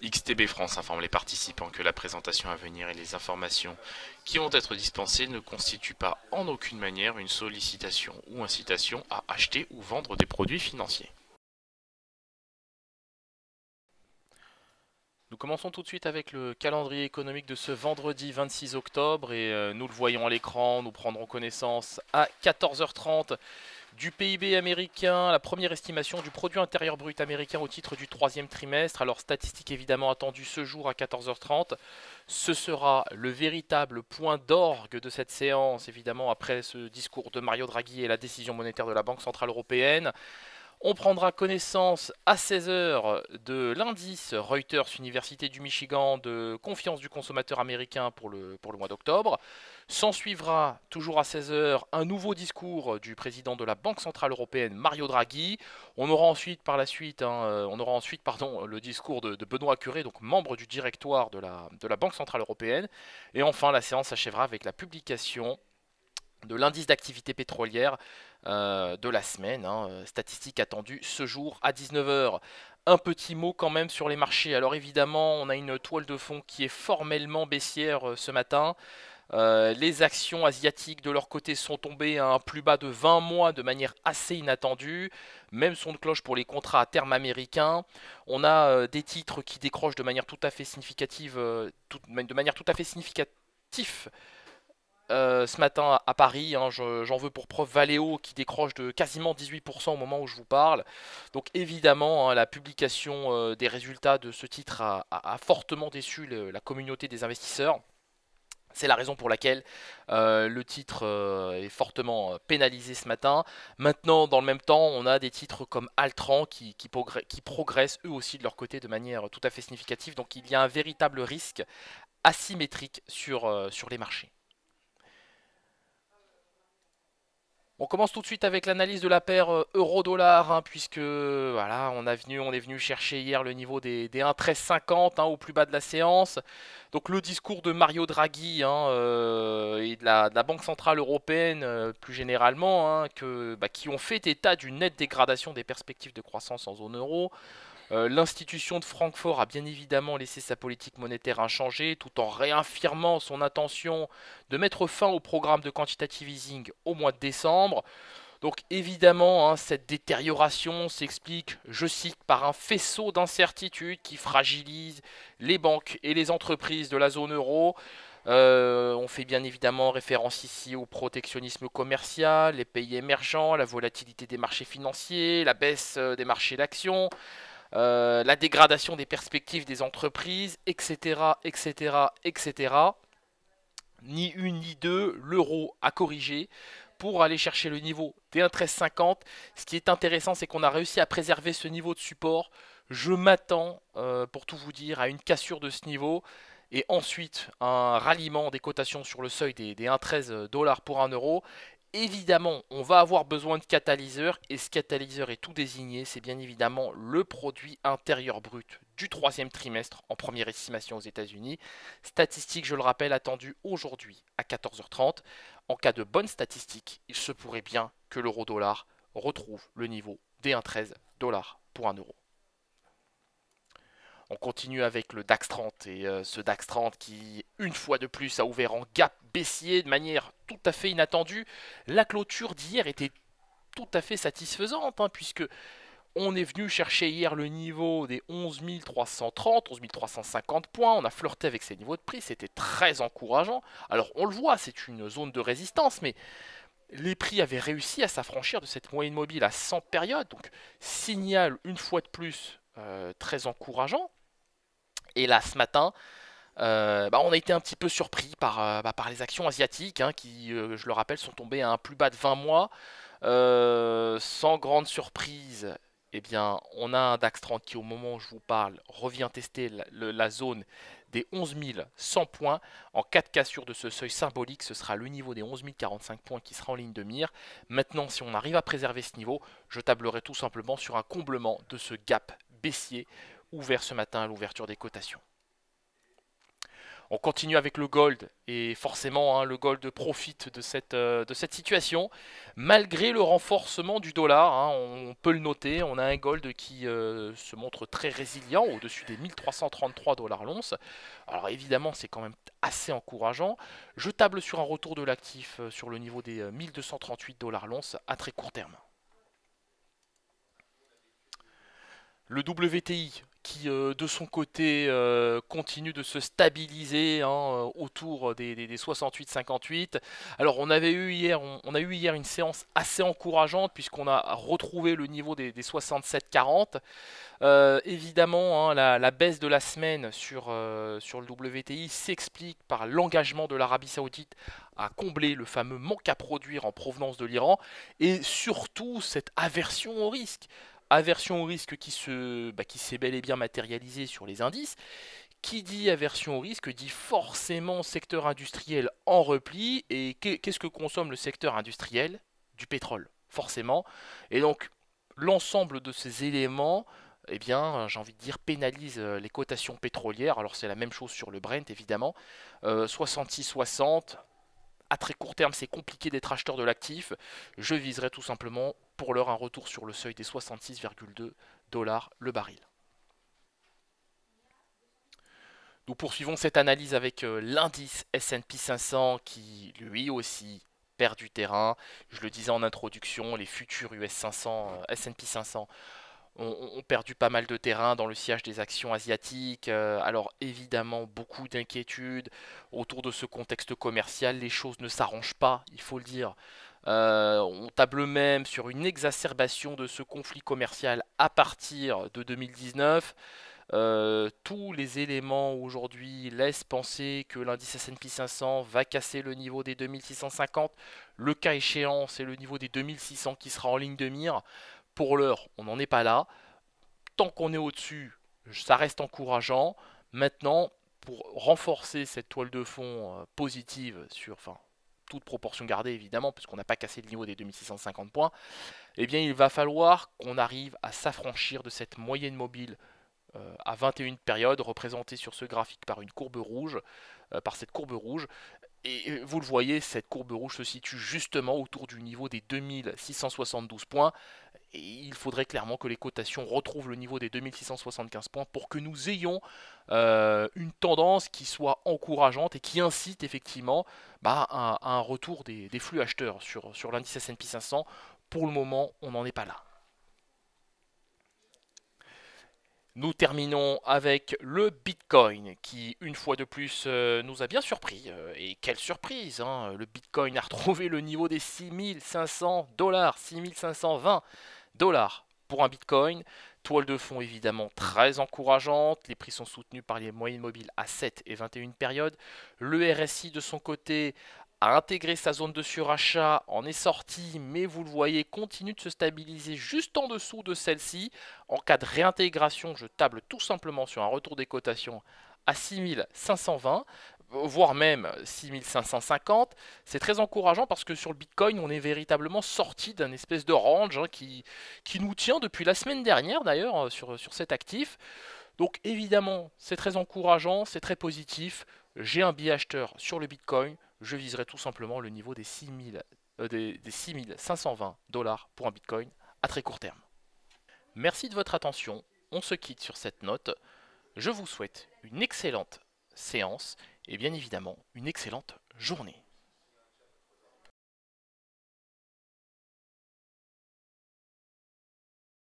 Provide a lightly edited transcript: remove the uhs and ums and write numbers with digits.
XTB France informe les participants que la présentation à venir et les informations qui vont être dispensées ne constituent pas en aucune manière une sollicitation ou incitation à acheter ou vendre des produits financiers. Nous commençons tout de suite avec le calendrier économique de ce vendredi 26 octobre et nous le voyons à l'écran, nous prendrons connaissance à 14h30 du PIB américain, la première estimation du produit intérieur brut américain au titre du troisième trimestre. Alors statistique évidemment attendue ce jour à 14h30. Ce sera le véritable point d'orgue de cette séance, évidemment après ce discours de Mario Draghi et la décision monétaire de la Banque Centrale Européenne. On prendra connaissance à 16 heures de l'indice Reuters Université du Michigan de confiance du consommateur américain pour le mois d'octobre. S'en suivra, toujours à 16 heures, un nouveau discours du président de la Banque Centrale Européenne, Mario Draghi. On aura ensuite, le discours de Benoît Cœuré, donc membre du directoire de la Banque Centrale Européenne. Et enfin, la séance s'achèvera avec la publication de l'indice d'activité pétrolière de la semaine, statistique attendue ce jour à 19 heures. Un petit mot quand même sur les marchés. Alors évidemment, on a une toile de fond qui est formellement baissière ce matin. Les actions asiatiques de leur côté sont tombées à un plus bas de 20 mois de manière assez inattendue. Même son de cloche pour les contrats à terme américains. On a des titres qui décrochent de manière tout à fait significative, ce matin à Paris, j'en veux pour preuve Valeo qui décroche de quasiment 18% au moment où je vous parle. Donc évidemment, la publication des résultats de ce titre a fortement déçu la communauté des investisseurs. C'est la raison pour laquelle le titre est fortement pénalisé ce matin. Maintenant, dans le même temps, on a des titres comme Altran qui progressent eux aussi de leur côté de manière tout à fait significative. Donc il y a un véritable risque asymétrique sur les marchés. On commence tout de suite avec l'analyse de la paire euro-dollar, puisque voilà, on est venu chercher hier le niveau des 1,1350 au plus bas de la séance. Donc le discours de Mario Draghi et de la Banque Centrale Européenne plus généralement, qui ont fait état d'une nette dégradation des perspectives de croissance en zone euro. L'institution de Francfort a bien évidemment laissé sa politique monétaire inchangée tout en réaffirmant son intention de mettre fin au programme de quantitative easing au mois de décembre. Donc évidemment, cette détérioration s'explique, je cite, par un faisceau d'incertitudes qui fragilise les banques et les entreprises de la zone euro. On fait bien évidemment référence ici au protectionnisme commercial, les pays émergents, la volatilité des marchés financiers, la baisse des marchés d'actions. La dégradation des perspectives des entreprises, etc., etc., etc. Ni une ni deux, l'euro a corrigé pour aller chercher le niveau des 1,1350. Ce qui est intéressant, c'est qu'on a réussi à préserver ce niveau de support. Je m'attends, pour tout vous dire, à une cassure de ce niveau. Et ensuite, un ralliement des cotations sur le seuil des 1,13 $ pour 1 euro. Évidemment, on va avoir besoin de catalyseur et ce catalyseur est tout désigné, c'est bien évidemment le produit intérieur brut du troisième trimestre en première estimation aux États-Unis. Statistique, je le rappelle, attendue aujourd'hui à 14h30. En cas de bonne statistique, il se pourrait bien que l'euro-dollar retrouve le niveau des 1,13 $ pour 1 euro. On continue avec le DAX 30 et ce DAX 30 qui, une fois de plus, a ouvert en gap baissier de manière tout à fait inattendue. La clôture d'hier était tout à fait satisfaisante puisque on est venu chercher hier le niveau des 11 330, 11 350 points. On a flirté avec ces niveaux de prix, c'était très encourageant. Alors on le voit, c'est une zone de résistance, mais les prix avaient réussi à s'affranchir de cette moyenne mobile à 100 périodes. Donc signal une fois de plus très encourageant. Et là, ce matin, on a été un petit peu surpris par les actions asiatiques qui, je le rappelle, sont tombées à un plus bas de 20 mois. Sans grande surprise, eh bien, on a un DAX 30 qui, au moment où je vous parle, revient tester la zone des 11 100 points. En cas de cassure de ce seuil symbolique, ce sera le niveau des 11 045 points qui sera en ligne de mire. Maintenant, si on arrive à préserver ce niveau, je tablerai tout simplement sur un comblement de ce gap baissier ouvert ce matin à l'ouverture des cotations. On continue avec le gold et forcément le gold profite de cette situation malgré le renforcement du dollar. On peut le noter, on a un gold qui se montre très résilient au-dessus des 1333 dollars l'once. Alors évidemment c'est quand même assez encourageant. Je table sur un retour de l'actif sur le niveau des 1238 dollars l'once à très court terme. Le WTI qui de son côté continue de se stabiliser autour des 68-58. Alors on avait eu hier, on a eu hier une séance assez encourageante puisqu'on a retrouvé le niveau des 67-40. Évidemment, la baisse de la semaine sur le WTI s'explique par l'engagement de l'Arabie Saoudite à combler le fameux manque à produire en provenance de l'Iran et surtout cette aversion au risque. Aversion au risque qui s'est bel et bien matérialisée sur les indices. Qui dit aversion au risque dit forcément secteur industriel en repli. Et qu'est-ce que consomme le secteur industriel? Du pétrole, forcément. Et donc, l'ensemble de ces éléments, eh bien, j'ai envie de dire, pénalise les cotations pétrolières. Alors, c'est la même chose sur le Brent, évidemment. 66,60. À très court terme, c'est compliqué d'être acheteur de l'actif. Je viserai tout simplement pour l'heure un retour sur le seuil des 66,2 dollars le baril. Nous poursuivons cette analyse avec l'indice S&P 500 qui lui aussi perd du terrain. Je le disais en introduction, les futurs US 500, S&P 500 ont perdu pas mal de terrain dans le sillage des actions asiatiques. Alors évidemment, beaucoup d'inquiétudes autour de ce contexte commercial. Les choses ne s'arrangent pas, il faut le dire. On table même sur une exacerbation de ce conflit commercial à partir de 2019. Tous les éléments aujourd'hui laissent penser que l'indice S&P 500 va casser le niveau des 2650. Le cas échéant, c'est le niveau des 2600 qui sera en ligne de mire. Pour l'heure, on n'en est pas là. Tant qu'on est au-dessus, ça reste encourageant. Maintenant, pour renforcer cette toile de fond positive sur, toute proportion gardée évidemment, puisqu'on n'a pas cassé le niveau des 2650 points, eh bien il va falloir qu'on arrive à s'affranchir de cette moyenne mobile à 21 périodes, représentée sur ce graphique par une courbe rouge, par cette courbe rouge. Et vous le voyez, cette courbe rouge se situe justement autour du niveau des 2672 points. Et il faudrait clairement que les cotations retrouvent le niveau des 2675 points pour que nous ayons une tendance qui soit encourageante et qui incite effectivement à un retour des flux acheteurs sur l'indice S&P 500. Pour le moment, on n'en est pas là. Nous terminons avec le Bitcoin qui, une fois de plus, nous a bien surpris. Et quelle surprise, hein. Le Bitcoin a retrouvé le niveau des 6500 dollars, 6520 dollars pour un Bitcoin. Toile de fond évidemment très encourageante. Les prix sont soutenus par les moyennes mobiles à 7 et 21 périodes. Le RSI de son côté a intégré sa zone de surachat, en est sorti, mais vous le voyez, continue de se stabiliser juste en dessous de celle-ci. En cas de réintégration, je table tout simplement sur un retour des cotations à 6520, voire même 6550. C'est très encourageant parce que sur le Bitcoin, on est véritablement sorti d'un espèce de range qui nous tient depuis la semaine dernière d'ailleurs sur cet actif. Donc évidemment, c'est très encourageant, c'est très positif. J'ai un billet acheteur sur le Bitcoin. Je viserai tout simplement le niveau des 6520 dollars pour un Bitcoin à très court terme. Merci de votre attention. On se quitte sur cette note. Je vous souhaite une excellente séance et bien évidemment une excellente journée.